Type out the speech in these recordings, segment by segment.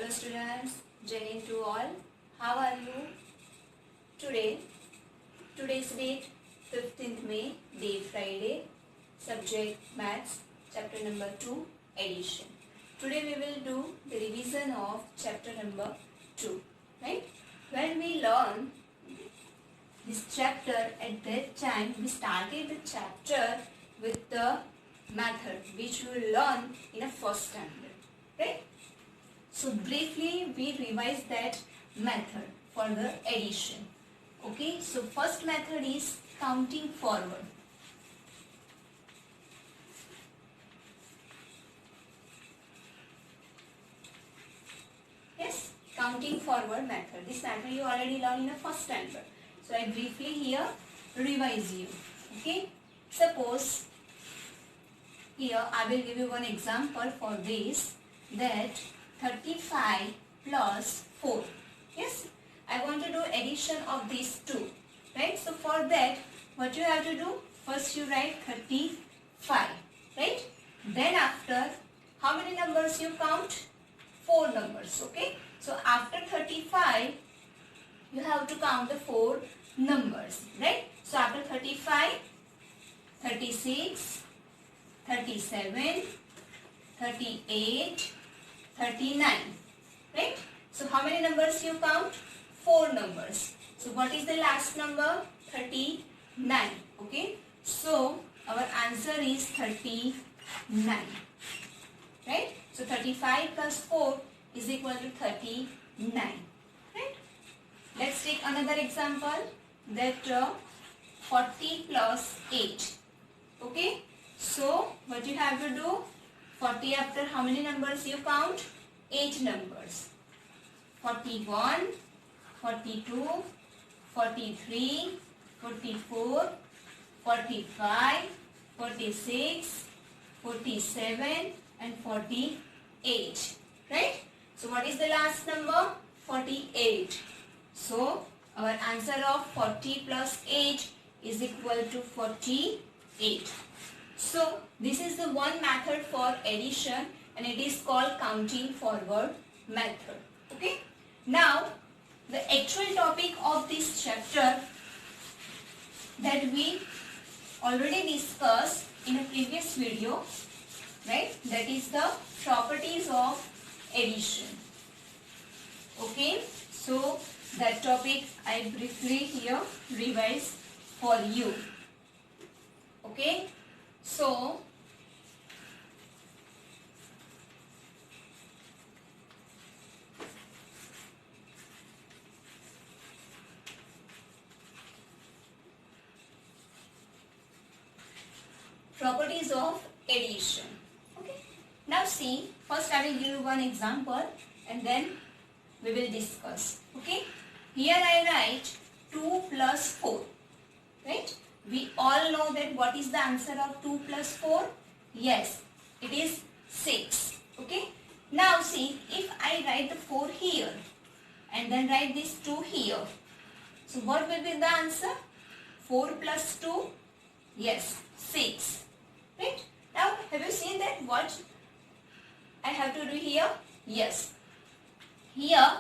Hello students, Jenny to all. How are you today? Today's date 15th May, day Friday. Subject Maths, chapter number 2, addition. Today we will do the revision of chapter number 2. Right? When we learn this chapter, at that time we started the chapter with the method which we will learn in a first standard. Right? So briefly we revise that method for the addition. Okay, so first method is counting forward. Yes, counting forward method. This method you already learned in the first standard. So I briefly here revise you. Okay, suppose here I will give you one example for this, that 35 plus 4. Yes, I want to do addition of these two. Right, so for that what you have to do, first you write 35. Right, then after how many numbers you count? 4 numbers. Okay, so after 35 you have to count the 4 numbers. Right, so after 35, 36, 37, 38, 39. Right, so how many numbers you count? 4 numbers. So what is the last number? 39. Okay, so our answer is 39. Right, so 35 plus 4 is equal to 39. Right, let's take another example, that 40 plus 8. Okay, so what you have to do, 40 after how many numbers you count? 8 numbers. 41, 42, 43, 44, 45, 46, 47 and 48. Right? So what is the last number? 48. So our answer of 40 plus 8 is equal to 48. So this is the one method for addition and it is called counting forward method. Okay. Now the actual topic of this chapter that we already discussed in a previous video, right, that is the properties of addition. Okay, so that topic I briefly here revise for you. Okay, so properties of addition. Okay, now see, first I will give you one example and then we will discuss. Okay, here I write 2 plus 4. Right, we all know that what is the answer of 2 plus 4? Yes, it is 6. Okay, now see, if I write the 4 here and then write this 2 here, so what will be the answer? 4 plus 2? Yes, 6. Right, now have you seen that what I have to do here? Yes, here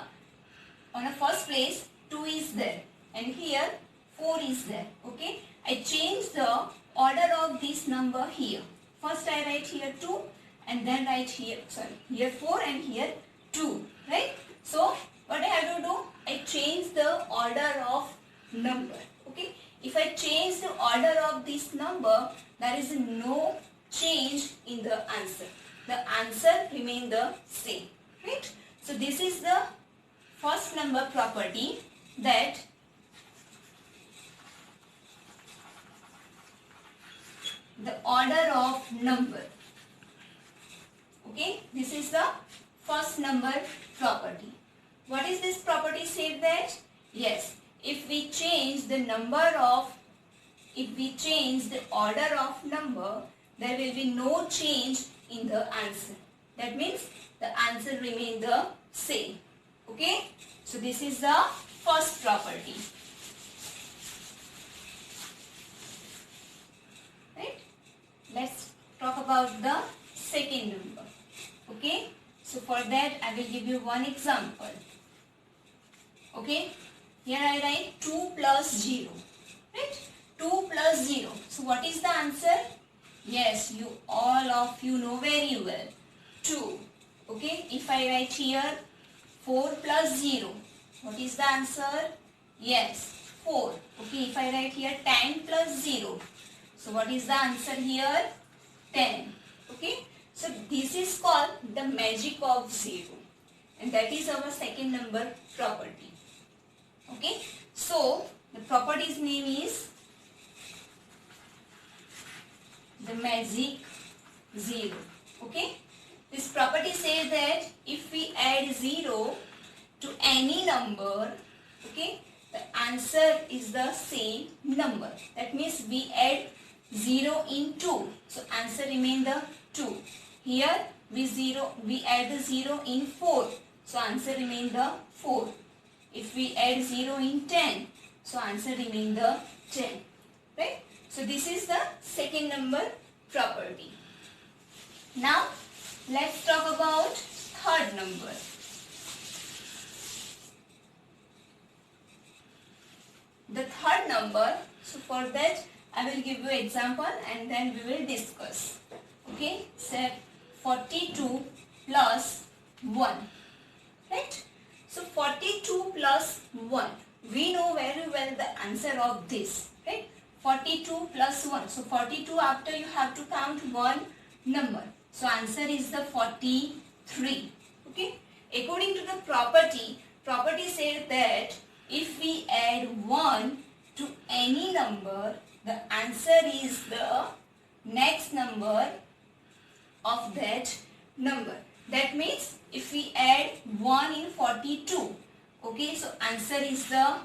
on the first place 2 is there and here 4 is there. Okay, I change the order of this number here. First I write here 2 and then write here, sorry, here 4 and here 2. Right, so what I have to do, I change the order of number. Okay, if I change the order of this number, there is no change in the answer. The answer remain the same. Right, so this is the first number property, that the order of number. Okay, this is the first number property. What is this property said that? Yes, if we change the order of number, there will be no change in the answer. That means the answer remain the same. Okay, so this is the first property. Right, let's talk about the second number. Okay, So for that I will give you one example. Okay, here I write 2 plus 0, right? 2 plus 0. So what is the answer? Yes, you all of you know very well. 2. Okay, if I write here 4 plus 0, what is the answer? Yes, 4. Okay, if I write here 10 plus 0, so what is the answer here? 10. Okay, so this is called the magic of 0, and that is our second number property. Okay, so the property's name is the magic 0. Okay, this property says that if we add 0 to any number, okay, the answer is the same number. That means we add 0 in 2, so answer remain the 2. Here we add the 0 in 4, so answer remain the 4. If we add 0 in 10, so answer remain the 10. Right? So this is the second number property. Now let's talk about third number. The third number, so for that I will give you example and then we will discuss. Okay, set 42 plus 1. Right? So 42 plus 1. We know very well the answer of this. Right? 42 plus 1. So 42 after you have to count one number. So answer is the 43. Okay? According to the property says that if we add 1 to any number, the answer is the next number of that number. That means if we add 1 in 42, okay, so answer is the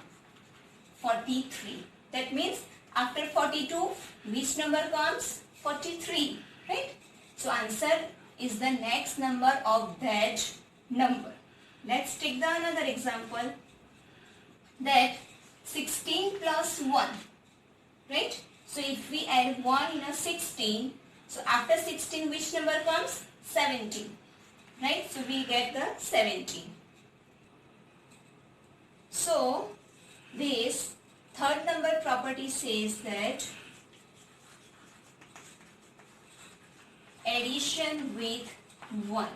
43. That means after 42, which number comes? 43, right? So answer is the next number of that number. Let's take the another example. That 16 plus 1, right? So if we add 1 in a 16, so after 16 which number comes? 17, right? So we get the 17. So this third number property says that addition with 1,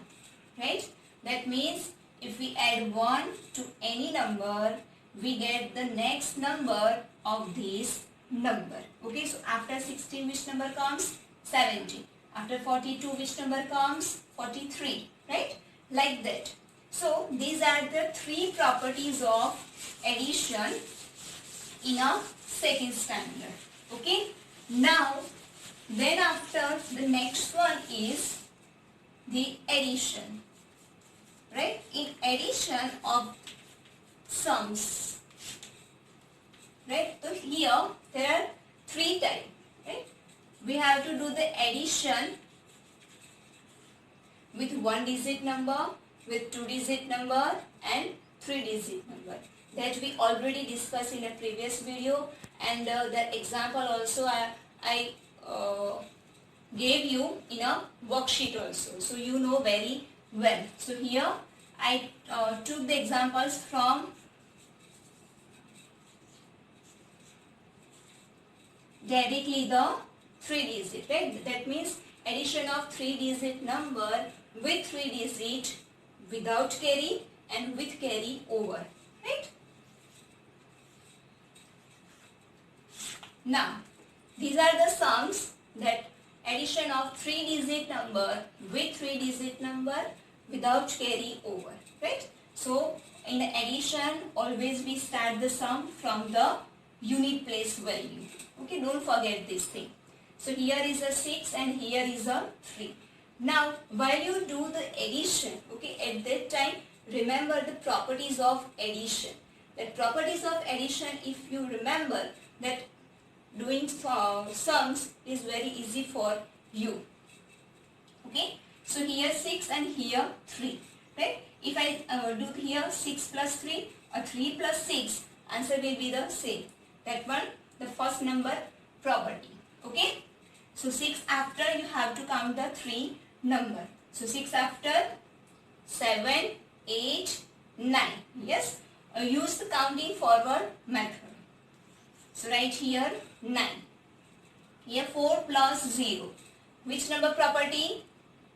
right? That means if we add 1 to any number, we get the next number of this number. Okay, so after 16 which number comes? 17. After 42 which number comes? 43, right? Like that. So these are the three properties of addition in a second standard. Okay, now then after the next one is the addition, right? In addition of sums, right? So here there are three types, right? We have to do the addition with 1-digit number, with 2-digit number and 3-digit number. That we already discussed in a previous video, and that example also I gave you in a worksheet also. So you know very well. So here I took the examples from directly the 3-digit, right? That means addition of 3-digit number with 3-digit without carry and with carry over, right? Now these are the sums, that addition of 3-digit number with 3-digit number without carry over, right? So in the addition always we start the sum from the unit place value. Okay, don't forget this thing. So here is a 6 and here is a 3. Now while you do the addition, okay, at that time remember the properties of addition. That properties of addition, if you remember, that doing sums is very easy for you. Okay, so here 6 and here 3, right? If I do here 6 plus 3 or 3 plus 6, answer will be the same. That one, the first number property. Okay, so 6 after you have to count the 3 number. So 6 after 7, 8, 9. Yes, use the counting forward method. So write here 9. Here 4 plus 0. Which number property?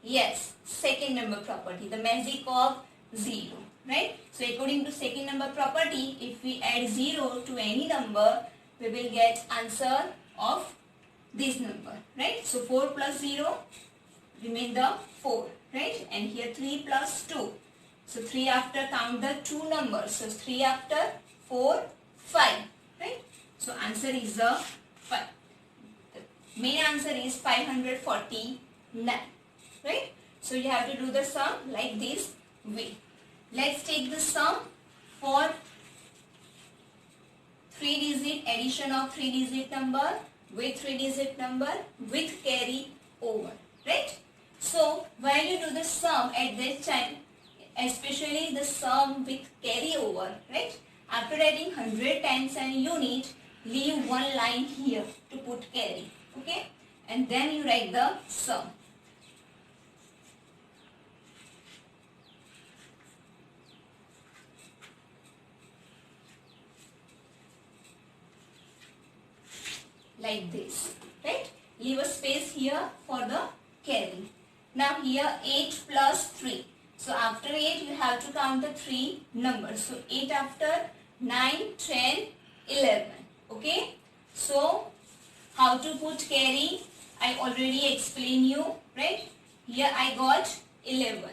Yes, second number property, the magic of 0, right? So according to second number property, if we add 0 to any number, we will get answer of this number, right? So 4 plus 0 remain the 4, right? And here 3 plus 2. So 3 after count the 2 numbers. So 3 after 4, 5, right? So answer is the 5. The main answer is 549. Right? So you have to do the sum like this way. Let's take the sum for 3-digit addition of 3-digit number with 3-digit number with carry over. Right? So while you do the sum at that time, especially the sum with carry over, right? After adding 100, tens and unit, leave one line here to put carry. Okay? And then you write the sum. Like this, right? Leave a space here for the carry. Now here 8 plus 3. So after 8 you have to count the 3 numbers. So 8 after 9, 10, 11. Okay? So how to put carry? I already explained you, right? Here I got 11.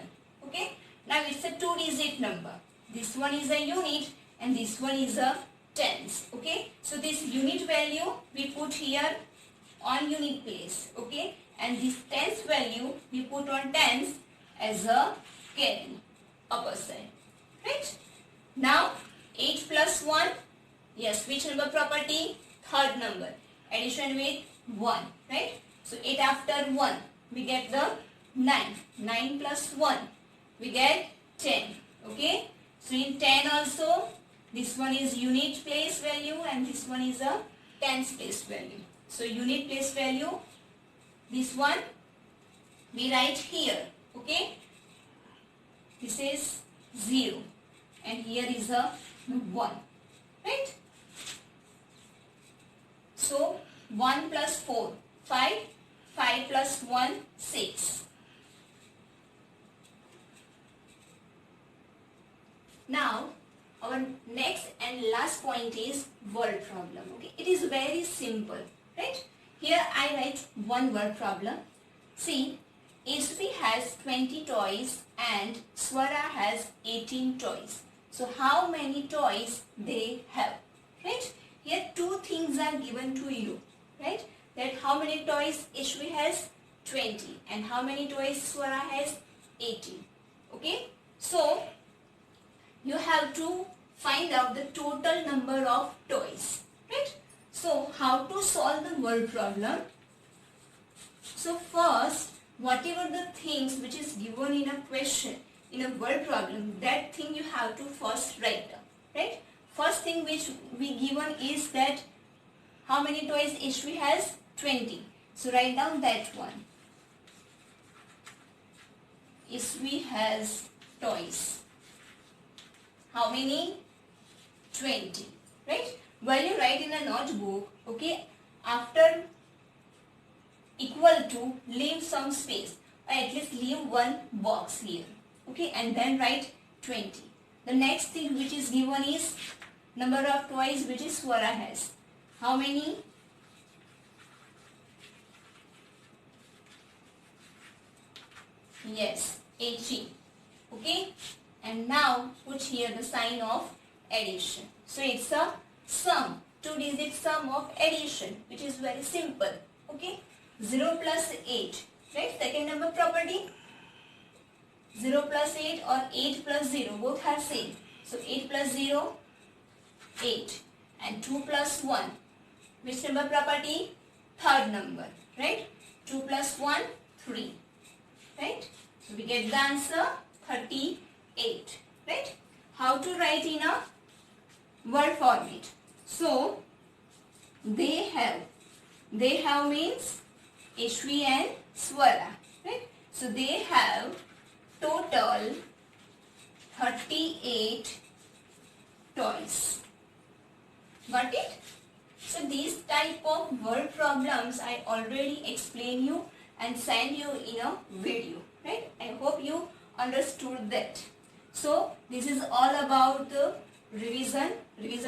Okay? Now it's a 2-digit number. This one is a unit and this one is a tens. Okay, so this unit value we put here on unit place. Okay, and this tens value we put on tens as a carry upper side. Right? Now 8 plus 1. Yes, which number property? Third number. Addition with 1. Right? So 8 after 1 we get the 9. 9 plus 1 we get 10. Okay, so in 10 also, this one is unit place value and this one is a tens place value. So unit place value, this one we write here. Okay, this is 0 and here is a 1, right? So 1 plus 4, 5, 5 plus 1, 6. Now our next and last point is word problem. Okay, it is very simple, right? Here I write one word problem. See, Ishvi has 20 toys and Swara has 18 toys. So how many toys they have, right? Here two things are given to you, right? That how many toys Ishvi has? 20. And how many toys Swara has? 18. Okay, so you have to find out the total number of toys, right? So how to solve the word problem? So first, whatever the things which is given in a question, in a word problem, that thing you have to first write down, right? First thing which we given is that how many toys Ishvi has? 20. So write down that one. Ishvi has toys. How many? 20, right? While you write in a notebook, okay, after equal to, leave some space or at least leave one box here, okay, and then write 20. The next thing which is given is number of toys which is Swara has. How many? Yes, 18. Okay, and now put here the sign of addition. So it's a sum, 2-digit sum of addition, which is very simple. Okay, 0 plus 8, right? Second number property, 0 plus 8 or 8 plus 0, both are same. So 8 plus 0, 8, and 2 plus 1, which number property? Third number, right? 2 plus 1, 3, right? So we get the answer 38, right? How to write in a word format? So they have means Ishvi and Swara, right? So they have total 38 toys. Got it? So these type of word problems I already explained you and send you in a video, right? I hope you understood that. So this is all about the revision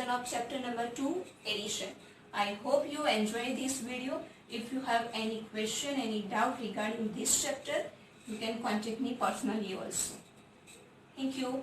of chapter number 2, addition. I hope you enjoy this video. If you have any question, any doubt regarding this chapter, you can contact me personally also. Thank you.